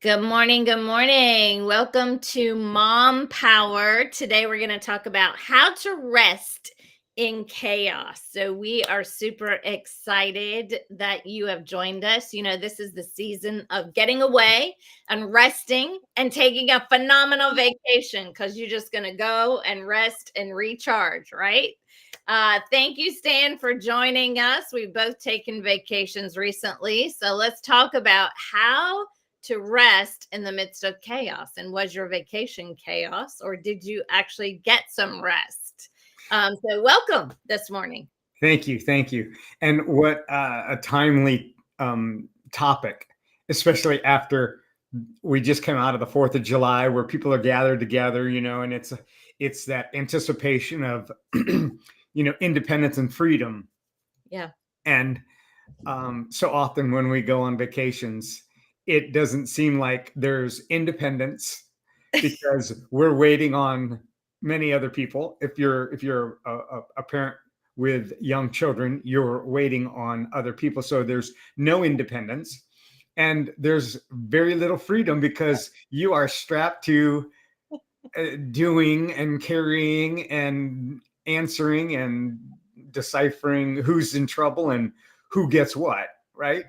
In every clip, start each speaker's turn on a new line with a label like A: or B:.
A: Good morning. Good morning. Welcome to MomPower. Today we're going to talk about how to rest in chaos. So we are super excited that you have joined us. You know, this is the season of getting away and resting and taking a phenomenal vacation because you're just going to go and rest and recharge, right? Thank you, Stan, for joining us. We've both taken vacations recently. So let's talk about how to rest in the midst of chaos. And was your vacation chaos, or did you actually get some rest? So welcome this morning.
B: Thank you. Thank you. And what a timely topic, especially after we just came out of the 4th of July where people are gathered together, and it's that anticipation of, independence and freedom.
A: Yeah.
B: And so often when we go on vacations, it doesn't seem like there's independence because we're waiting on many other people. If you're a parent with young children, you're waiting on other people. So there's no independence and there's very little freedom because you are strapped to doing and carrying and answering and deciphering who's in trouble and who gets what, right?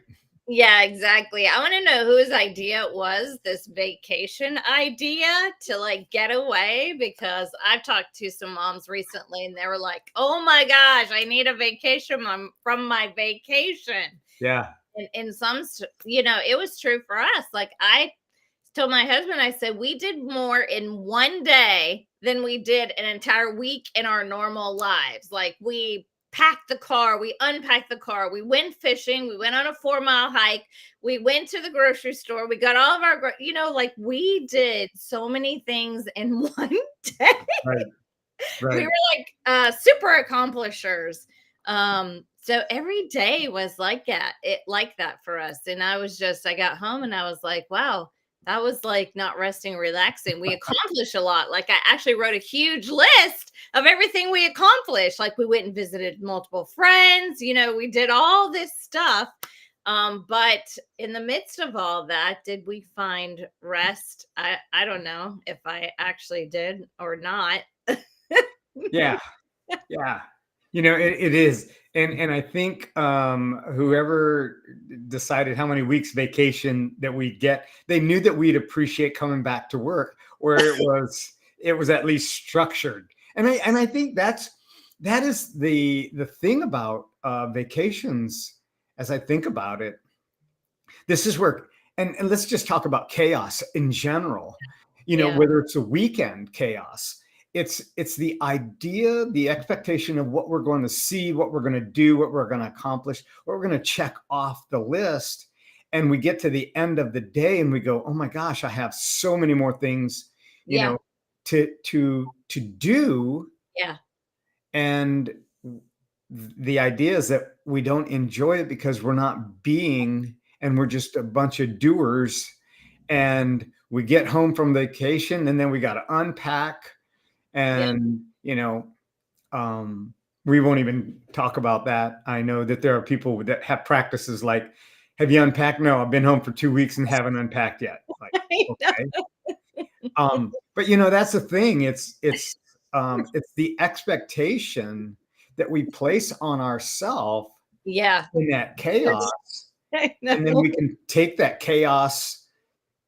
A: Yeah, exactly. I want to know whose idea it was, this vacation idea to like get away, because I've talked to some moms recently and they were like, oh my gosh, I need a vacation from my vacation.
B: Yeah.
A: And in some, it was true for us. Like I told my husband, I said, we did more in one day than we did an entire week in our normal lives. Like we packed the car, we unpacked the car, we went fishing, we went on a 4-mile hike, we went to the grocery store, we got all of our, like we did so many things in one day.
B: Right.
A: We
B: Right.
A: were like super accomplishers. So every day was like that for us. And I got home and I was like, wow, that was like not resting, relaxing. We accomplished a lot. Like I actually wrote a huge list of everything we accomplished. Like we went and visited multiple friends, we did all this stuff. But in the midst of all that, did we find rest? I don't know if I actually did or not.
B: Yeah. Yeah. It is. And I think whoever decided how many weeks vacation that we'd get, they knew that we'd appreciate coming back to work, where it was at least structured. And I think that is the thing about vacations. As I think about it, this is where, and let's just talk about chaos in general,
A: Yeah.
B: whether it's a weekend chaos, it's the idea, the expectation of what we're going to see, what we're going to do, what we're going to accomplish, what we're going to check off the list. And we get to the end of the day and we go, oh my gosh, I have so many more things,
A: Yeah.
B: to do.
A: Yeah.
B: And the idea is that we don't enjoy it because we're not being, and we're just a bunch of doers. And we get home from vacation and then we got to unpack.
A: Yeah.
B: And we won't even talk about that. I know that there are people that have practices like, have you unpacked? No, I've been home for 2 weeks and haven't unpacked yet. Like,
A: I
B: okay.
A: know.
B: But that's the thing. It's the expectation that we place on ourselves
A: Yeah.
B: in that chaos,
A: I
B: and then
A: know.
B: we can take that chaos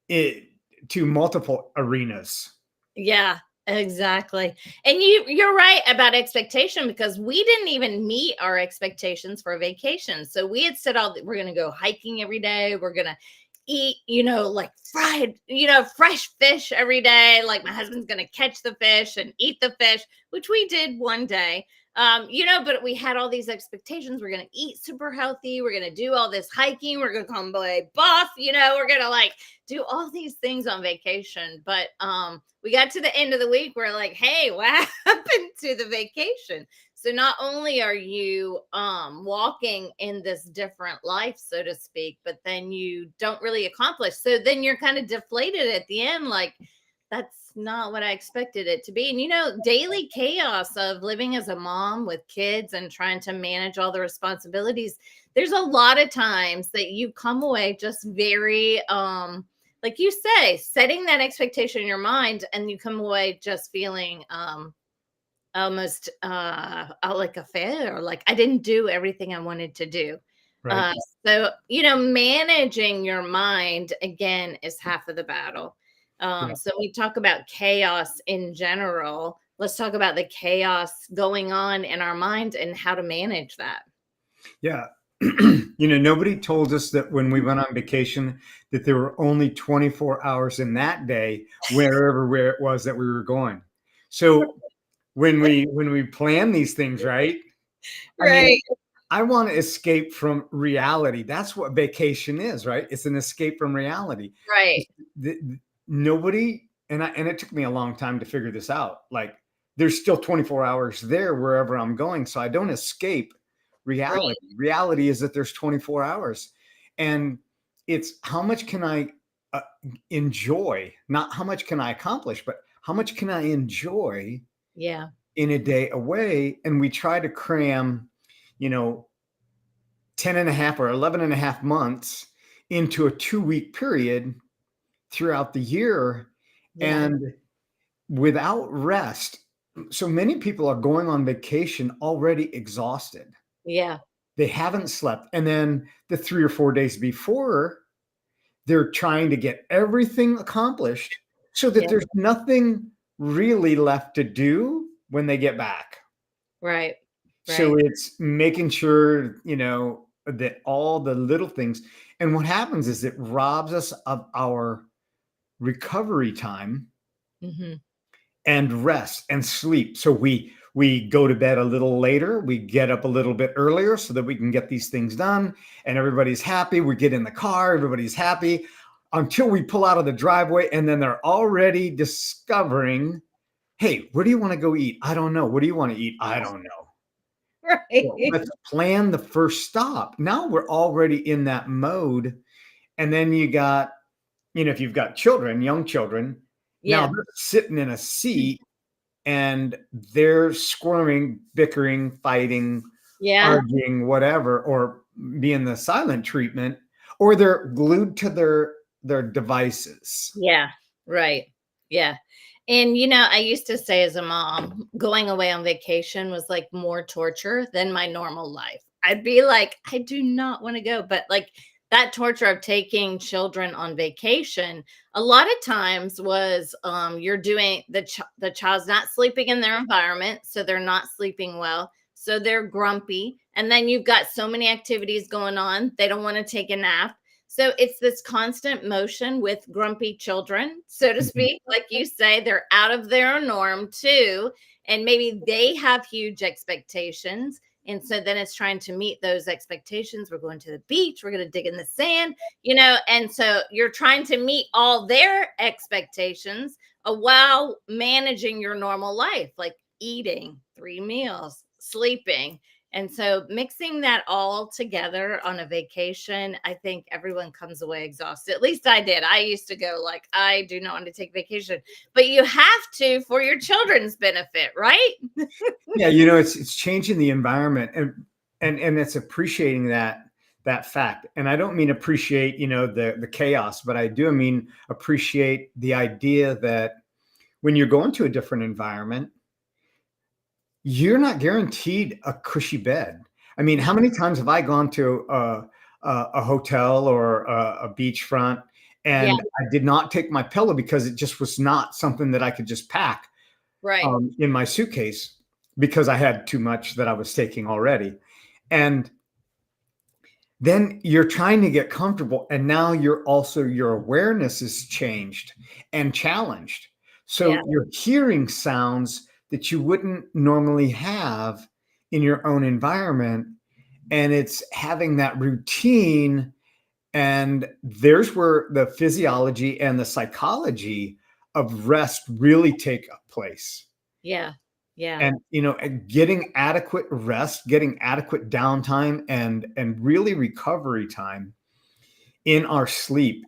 B: to multiple arenas.
A: Yeah, exactly. And you're right about expectation, because we didn't even meet our expectations for a vacation. So we had said we're going to go hiking every day. We're going to eat, like fried, fresh fish every day. Like my husband's going to catch the fish and eat the fish, which we did one day. But we had all these expectations. We're going to eat super healthy. We're going to do all this hiking. We're going to come by buff, we're going to like do all these things on vacation. But we got to the end of the week. We're like, hey, what happened to the vacation? So not only are you walking in this different life, so to speak, but then you don't really accomplish. So then you're kind of deflated at the end, like, that's not what I expected it to be. And daily chaos of living as a mom with kids and trying to manage all the responsibilities. There's a lot of times that you come away just very like you say, setting that expectation in your mind, and you come away just feeling almost like a failure, like I didn't do everything I wanted to do.
B: Right.
A: uh managing your mind again is half of the battle.
B: Yeah.
A: So we talk about chaos in general. Let's talk about the chaos going on in our mind and how to manage that.
B: Yeah. Nobody told us that when we went on vacation that there were only 24 hours in that day, where it was that we were going. So when we plan these things, right? I mean,
A: Right.
B: I want to escape from reality. That's what vacation is, right? It's an escape from reality.
A: Right.
B: Nobody, and it took me a long time to figure this out. Like, there's still 24 hours there wherever I'm going, so I don't escape
A: Right.
B: reality. Reality is that there's 24 hours, and it's how much can I uh, enjoy, not how much can I accomplish, but how much can I enjoy
A: Yeah.
B: in a day away. And we try to cram, you know, 10 and a half or 11 and a half months into a 2 week period throughout the year,
A: Yeah.
B: and without rest. So many people are going on vacation already exhausted.
A: Yeah.
B: They haven't slept. And then the 3 or 4 days before, they're trying to get everything accomplished so that
A: Yeah.
B: there's nothing really left to do when they get back.
A: Right.
B: So
A: Right.
B: it's making sure, that all the little things. And what happens is it robs us of our recovery time
A: Hmm.
B: and rest and sleep. So we go to bed a little later, we get up a little bit earlier so that we can get these things done, and everybody's happy. We get in the car, everybody's happy until we pull out of the driveway, and then they're already discovering, hey, where do you want to go eat? I don't know. What do you want to eat? I don't know. Well,
A: Right.
B: let's plan the first stop. Now we're already in that mode. And then you got, if you've got children, young children, now
A: Yeah.
B: they're sitting in a seat and they're squirming, bickering, fighting,
A: Yeah.
B: arguing, whatever, or being the silent treatment, or they're glued to their devices.
A: Yeah. Right. Yeah. And I used to say as a mom, going away on vacation was like more torture than my normal life. I'd be like, I do not want to go. But like that torture of taking children on vacation, a lot of times was you're doing the child's not sleeping in their environment, so they're not sleeping well. So they're grumpy. And then you've got so many activities going on, they don't want to take a nap. So it's this constant motion with grumpy children, so to
B: Mhm.
A: speak. Like you say, they're out of their norm too. And maybe they have huge expectations. And so then it's trying to meet those expectations. We're going to the beach, we're going to dig in the sand, and so you're trying to meet all their expectations while managing your normal life, like eating 3 meals, sleeping. And so mixing that all together on a vacation, I think everyone comes away exhausted. At least I did. I used to go like, I do not want to take vacation, but you have to for your children's benefit, right?
B: Yeah, it's changing the environment, and it's appreciating that fact. And I don't mean appreciate, the chaos, but I do mean appreciate the idea that when you're going to a different environment, you're not guaranteed a cushy bed. I mean, how many times have I gone to a hotel or a beachfront,
A: Yeah,
B: and I did not take my pillow because it just was not something that I could just pack
A: right.
B: in my suitcase because I had too much that I was taking already. And then you're trying to get comfortable, and now your awareness is changed and challenged.
A: Yeah,
B: So you're hearing sounds that you wouldn't normally have in your own environment, and it's having that routine. And there's where the physiology and the psychology of rest really take place.
A: yeah, yeah,
B: And getting adequate rest, getting adequate downtime, and really recovery time in our sleep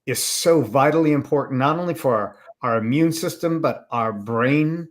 B: is so vitally important, not only for our immune system, but our brain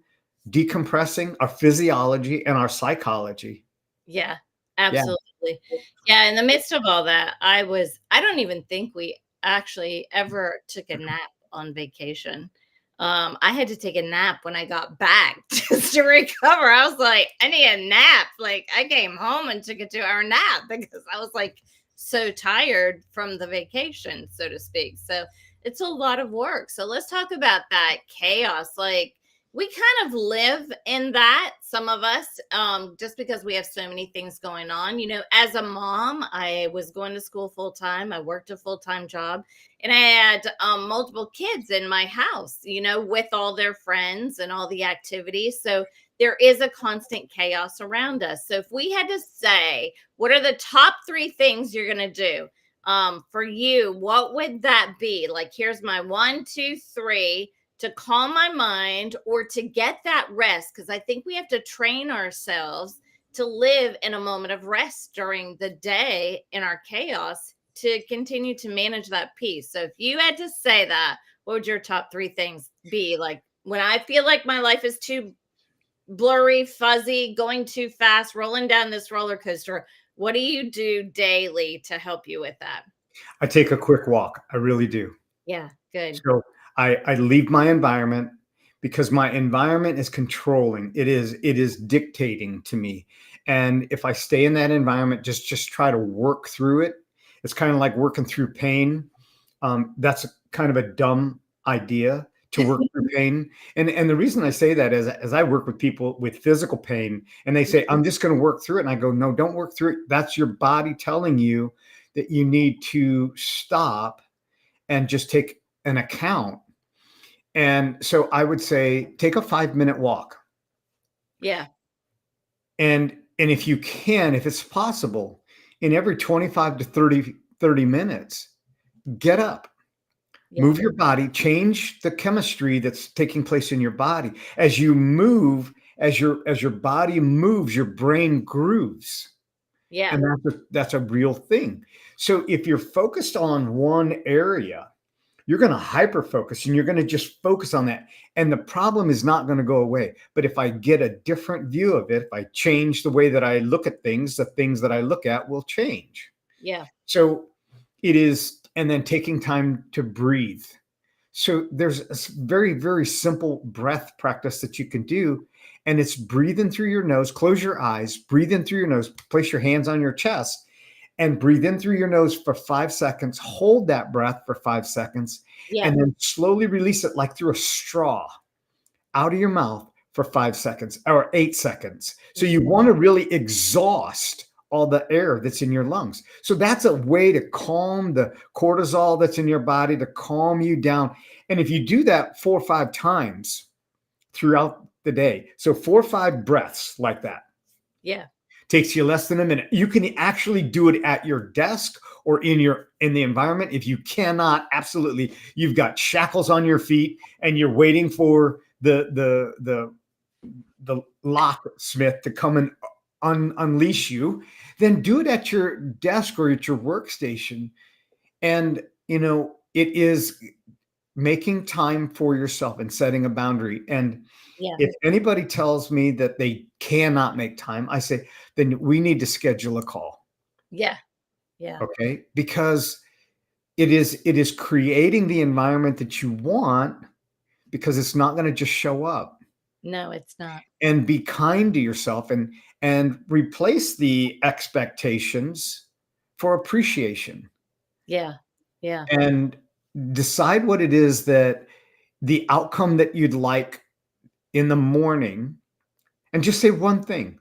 B: decompressing, our physiology, and our psychology.
A: yeah,
B: Yeah.
A: absolutely. Yeah, in the midst of all that, I don't even think we actually ever took a nap on vacation. I had to take a nap when I got back just to recover. I was like, I need a nap. Like, I came home and took a 2-hour nap because I was like so tired from the vacation, so to speak. So it's a lot of work. So let's talk about that chaos. Like, we kind of live in that, some of us, just because we have so many things going on. As a mom, I was going to school full time. I worked a full time job, and I had multiple kids in my house, with all their friends and all the activities. So there is a constant chaos around us. So if we had to say, what are the top 3 things you're going to do? For you, what would that be? Like, here's my 1, 2, 3 to calm my mind or to get that rest. Because I think we have to train ourselves to live in a moment of rest during the day in our chaos to continue to manage that peace. So if you had to say that, what would your top 3 things be? Like, when I feel like my life is too blurry, fuzzy, going too fast, rolling down this roller coaster, what do you do daily to help you with that?
B: I take a quick walk. I really do.
A: Yeah, good.
B: So I leave my environment because my environment is controlling. It is dictating to me. And if I stay in that environment, just try to work through it. It's kind of like working through pain. That's kind of a dumb idea to work through pain. And the reason I say that is as I work with people with physical pain and they say, I'm just going to work through it. And I go, no, don't work through it. That's your body telling you that you need to stop and just take an account. And so I would say take a 5-minute walk.
A: Yeah.
B: And if you can, if it's possible, in every 25 to 30 minutes, get up,
A: Yeah.
B: move your body, change the chemistry that's taking place in your body. As you move, as your body moves, your brain grooves.
A: Yeah.
B: And that's a real thing. So if you're focused on one area, you're going to hyper focus and you're going to just focus on that. And the problem is not going to go away. But if I get a different view of it, if I change the way that I look at things, the things that I look at will change.
A: Yeah.
B: So it is, and then taking time to breathe. So there's a very, very simple breath practice that you can do. And it's breathing through your nose, close your eyes, breathe in through your nose, place your hands on your chest, and breathe in through your nose for 5 seconds. Hold that breath for 5 seconds,
A: Yeah.
B: and then slowly release it like through a straw out of your mouth for 5 seconds or 8 seconds. So you want to really exhaust all the air that's in your lungs. So that's a way to calm the cortisol that's in your body, to calm you down. And if you do that 4 or 5 times throughout the day, so 4 or 5 breaths like that,
A: Yeah.
B: takes you less than a minute. You can actually do it at your desk or in the environment. If you cannot, absolutely, you've got shackles on your feet and you're waiting for the locksmith to come and unleash you, then do it at your desk or at your workstation. And it is making time for yourself and setting a boundary. And
A: Yeah.
B: if anybody tells me that they cannot make time, I say, then we need to schedule a call.
A: Yeah. Yeah.
B: Okay. Because it is creating the environment that you want, because it's not going to just show up.
A: No, it's not.
B: And be kind to yourself and replace the expectations for appreciation.
A: Yeah. Yeah.
B: And decide what it is that the outcome that you'd like in the morning, and just say one thing.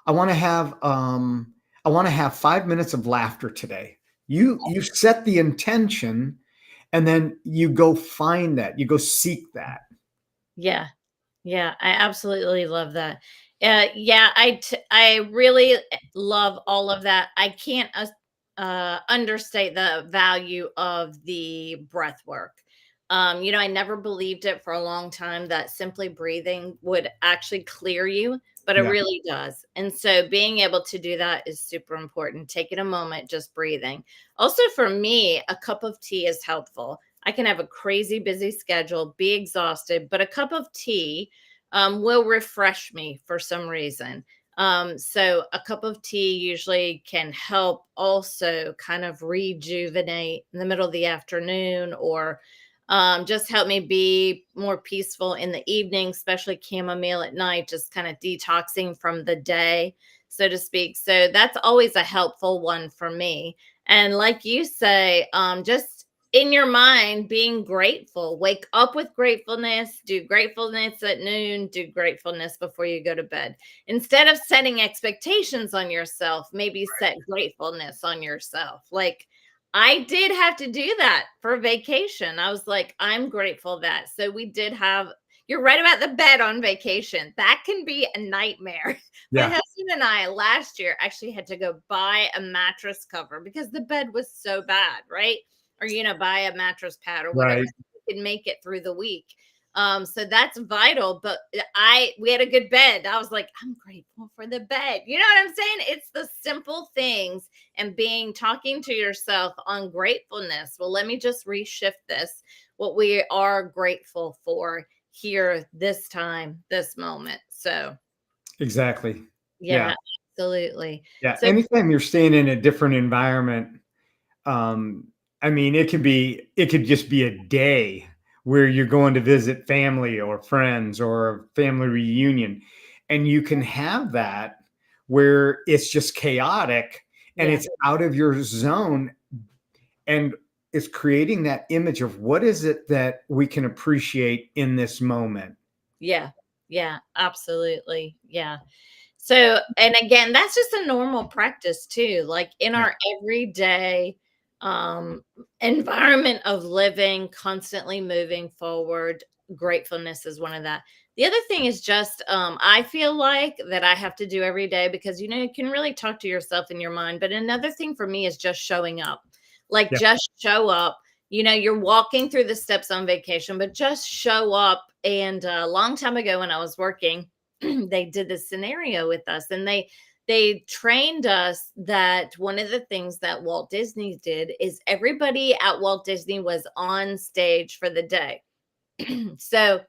B: I want to have 5 minutes of laughter today. You set the intention, and then you go find that. You go seek that.
A: Yeah. Yeah. I absolutely love that. Yeah, I really love all of that. I can't understate the value of the breath work. I never believed it for a long time that simply breathing would actually clear you, but it
B: Yeah.
A: really does. And so being able to do that is super important. Taking a moment, just breathing. Also, for me, a cup of tea is helpful. I can have a crazy busy schedule, be exhausted, but a cup of tea will refresh me for some reason. So a cup of tea usually can help also kind of rejuvenate in the middle of the afternoon, or just help me be more peaceful in the evening, especially chamomile at night, just kind of detoxing from the day, so to speak. So that's always a helpful one for me. And like you say, just in your mind, being grateful, wake up with gratefulness, do gratefulness at noon, do gratefulness before you go to bed. Instead of setting expectations on yourself, maybe set gratefulness on yourself. Like, I did have to do that for vacation. I was like, I'm grateful that. So we did have, you're right about the bed on vacation. That can be a nightmare. My
B: Yeah.
A: husband and I last year actually had to go buy a mattress cover because the bed was so bad, right? Or, buy a mattress pad or whatever,
B: Right.
A: so we could make it through the week. So that's vital. But we had a good bed. I was like, I'm grateful for the bed. You know what I'm saying? It's the simple things and talking to yourself on gratefulness. Well, let me just reshift this. What we are grateful for here, this time, this moment. So
B: Exactly. Yeah.
A: yeah, absolutely.
B: Yeah.
A: So
B: Anytime you're staying in a different environment, um, I mean, it could just be a day where you're going to visit family or friends or a family reunion. And you can have that where it's just chaotic and
A: yeah,
B: it's out of your zone. And it's creating that image of what is it that we can appreciate in this moment.
A: yeah, yeah, absolutely. Yeah. So, and again, that's just a normal practice too. Like in
B: Yeah.
A: our everyday um environment of living, constantly moving forward, gratefulness is one of that. The other thing is just I feel like that I have to do every day because you can really talk to yourself in your mind, but another thing for me is just showing up. Like
B: Yeah.
A: just show up. You're walking through the steps on vacation, but just show up. And a long time ago when I was working, they did this scenario with us, and they trained us that one of the things that Walt Disney did is everybody at Walt Disney was on stage for the day. So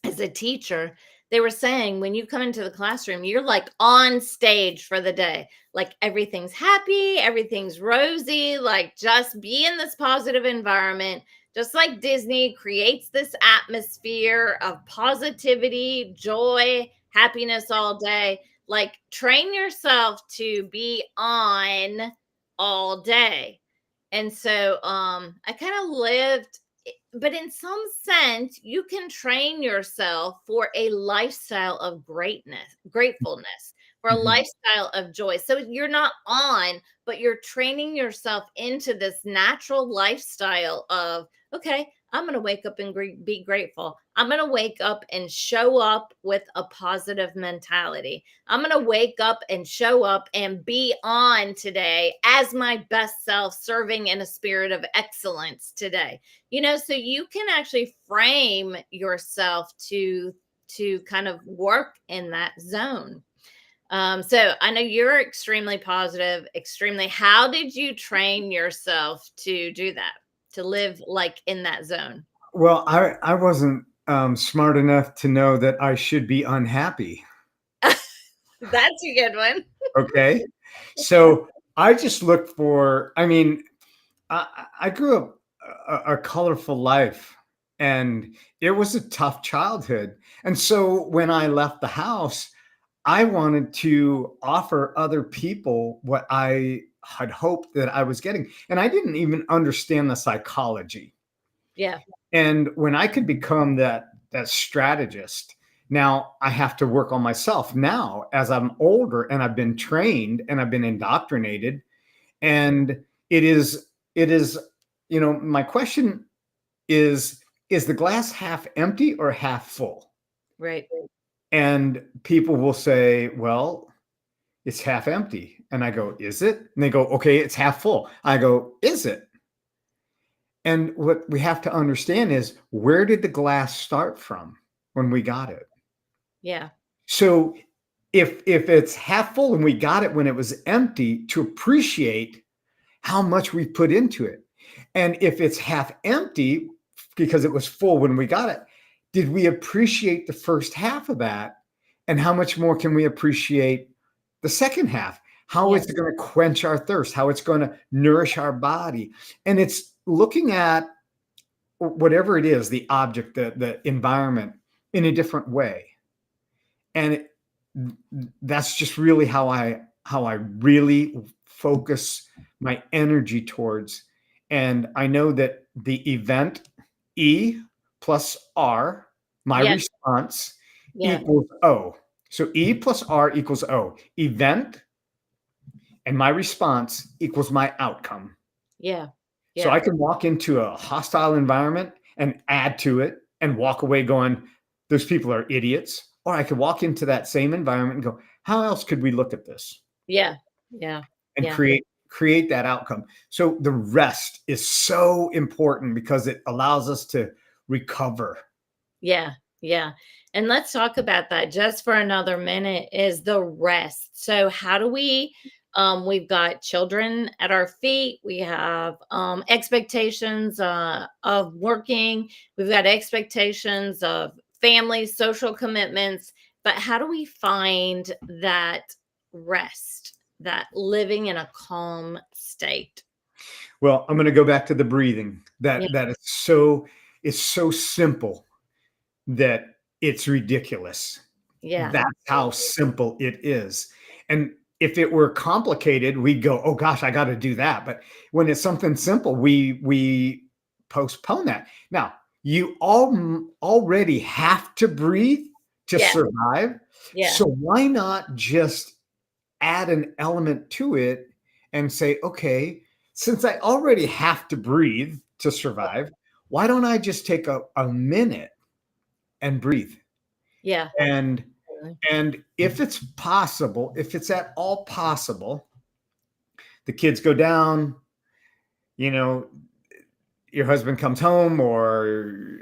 A: as a teacher, they were saying when you come into the classroom, you're like on stage for the day. Like everything's happy, everything's rosy, like just be in this positive environment. Just like Disney creates this atmosphere of positivity, joy, happiness all day. Like train yourself to be on all day. And so I kind of lived, but in some sense, you can train yourself for a lifestyle of gratefulness, for a
B: Mhm.
A: lifestyle of joy. So you're not on, but you're training yourself into this natural lifestyle of, okay, I'm going to wake up and be grateful. I'm going to wake up and show up with a positive mentality. I'm going to wake up and show up and be on today as my best self, serving in a spirit of excellence today. So you can actually frame yourself to kind of work in that zone. So I know you're extremely positive, extremely. How did you train yourself to do that, to live like in that zone?
B: Well, I wasn't smart enough to know that I should be unhappy.
A: That's a good one.
B: Okay. So I just looked for, I mean, I grew up a colorful life and it was a tough childhood. And so when I left the house, I wanted to offer other people what I had hoped that I was getting. And I didn't even understand the psychology.
A: Yeah.
B: And when I could become that strategist, now I have to work on myself now as I'm older and I've been trained and I've been indoctrinated. And it is, my question is the glass half empty or half full?
A: Right.
B: And people will say, well, it's half empty. And I go, is it? And they go, okay, it's half full. I go, is it? And what we have to understand is, where did the glass start from when we got it?
A: Yeah.
B: So if it's half full and we got it when it was empty, to appreciate how much we put into it. And if it's half empty because it was full when we got it, did we appreciate the first half of that? And how much more can we appreciate the second half? How
A: Yeah.
B: it's going to quench our thirst, how it's going to nourish our body. And it's looking at whatever it is, the object, the environment in a different way. And that's just really how I really focus my energy towards. And I know that the event E plus R, my
A: Yeah.
B: response
A: Yeah.
B: equals O. So E plus R equals O. Event and my response equals my outcome.
A: Yeah.
B: So
A: Yeah.
B: I can walk into a hostile environment and add to it and walk away going, those people are idiots. Or I could walk into that same environment and go, how else could we look at this?
A: Yeah. Yeah.
B: And
A: Yeah.
B: create that outcome. So the rest is so important because it allows us to recover.
A: Yeah. Yeah. And let's talk about that just for another minute is the rest. So how do we've got children at our feet. We have expectations of working. We've got expectations of family, social commitments. But how do we find that rest, that living in a calm state?
B: Well, I'm going to go back to the breathing.
A: Yeah.
B: That it's so simple that it's ridiculous.
A: Yeah.
B: That's how simple it is. And if it were complicated, we'd go, "Oh gosh, I got to do that." But when it's something simple, we postpone that. Now, you already have to breathe to
A: Yeah.
B: survive.
A: Yeah.
B: So why not just add an element to it and say, "Okay, since I already have to breathe to survive, why don't I just take a minute and breathe?"
A: Yeah.
B: And if it's possible, if it's at all possible, the kids go down, you know, your husband comes home or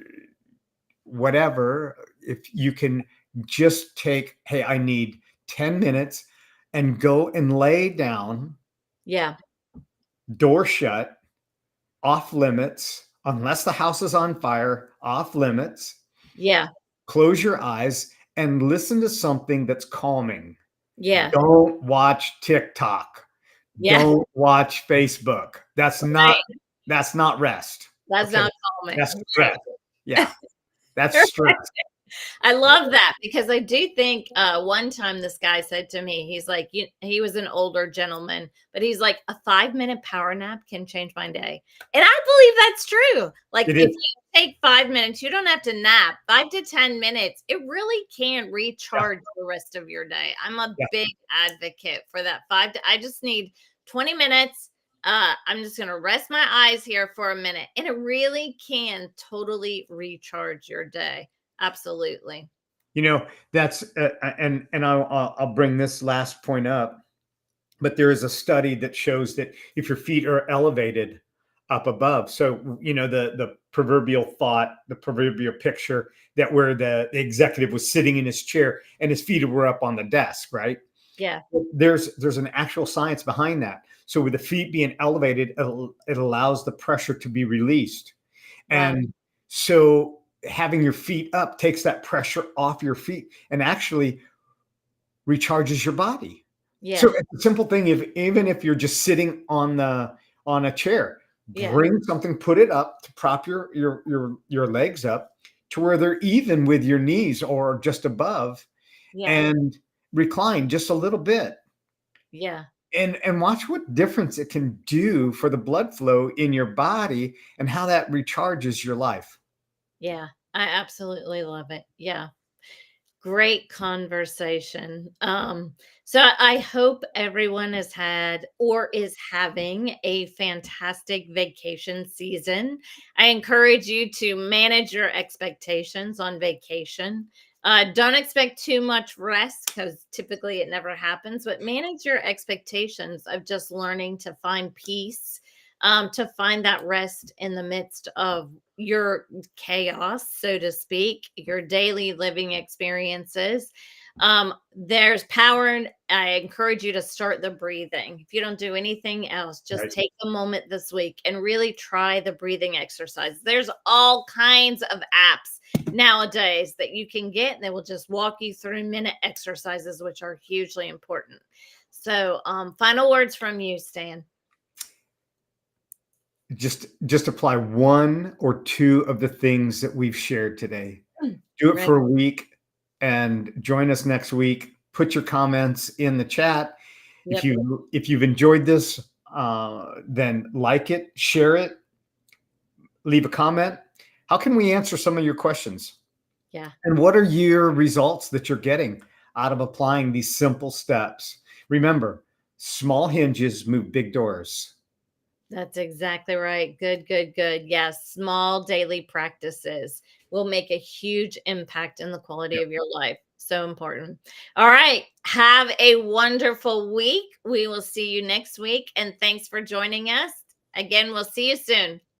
B: whatever, if you can just take, hey, I need 10 minutes and go and lay down,
A: Yeah.
B: door shut, off limits, unless the house is on fire, off limits,
A: Yeah.
B: close your eyes and listen to something that's calming.
A: Yeah.
B: Don't watch TikTok.
A: Yeah.
B: Don't watch Facebook.
A: Right.
B: That's not rest.
A: That's
B: Okay.
A: not calming.
B: That's
A: Right.
B: stress. Yeah. That's stress.
A: I love that because I do think one time this guy said to me, he's like, he was an older gentleman, but he's like, a 5-minute power nap can change my day. And I believe that's true. Like,
B: It
A: if
B: is.
A: you take 5 minutes, you don't have to nap 5 to 10 minutes. It really can
B: Yeah.
A: recharge the rest of your day. I'm a
B: Yeah.
A: big advocate for that. I just need 20 minutes. I'm just going to rest my eyes here for a minute. And it really can totally recharge your day. Absolutely.
B: You know, that's and I'll bring this last point up, but there is a study that shows that if your feet are elevated up above, so the proverbial thought, the proverbial picture that where the executive was sitting in his chair and his feet were up on the desk, right?
A: Yeah.
B: There's an actual science behind that. So with the feet being elevated, it allows the pressure to be released.
A: Wow.
B: And so having your feet up takes that pressure off your feet and actually recharges your body. So
A: Yeah.
B: it's a simple thing. Even if you're just sitting on a chair,
A: Yeah.
B: bring something, put it up to prop your legs up to where they're even with your knees or just above,
A: Yeah.
B: and recline just a little bit.
A: Yeah.
B: And watch what difference it can do for the blood flow in your body and how that recharges your life.
A: Yeah. I absolutely love it. Yeah. Great conversation. So I hope everyone has had or is having a fantastic vacation season. I encourage you to manage your expectations on vacation. Don't expect too much rest because typically it never happens, but manage your expectations of just learning to find peace to find that rest in the midst of your chaos, so to speak, your daily living experiences. There's power in, I encourage you to start the breathing. If you don't do anything else, just
B: Right.
A: take a moment this week and really try the breathing exercise. There's all kinds of apps nowadays that you can get, and they will just walk you through minute exercises, which are hugely important. So, final words from you, Stan.
B: Just apply one or two of the things that we've shared today. Do it
A: Right.
B: for a week and join us next week. Put your comments in the chat. If
A: Yep.
B: you've enjoyed this, then like it, share it, leave a comment. How can we answer some of your questions?
A: Yeah.
B: And what are your results that you're getting out of applying these simple steps? Remember, small hinges move big doors.
A: That's exactly right. Good, good, good. Yes, small daily practices will make a huge impact in the quality
B: Yep.
A: of your life. So important. All right. Have a wonderful week. We will see you next week. And thanks for joining us. Again, we'll see you soon.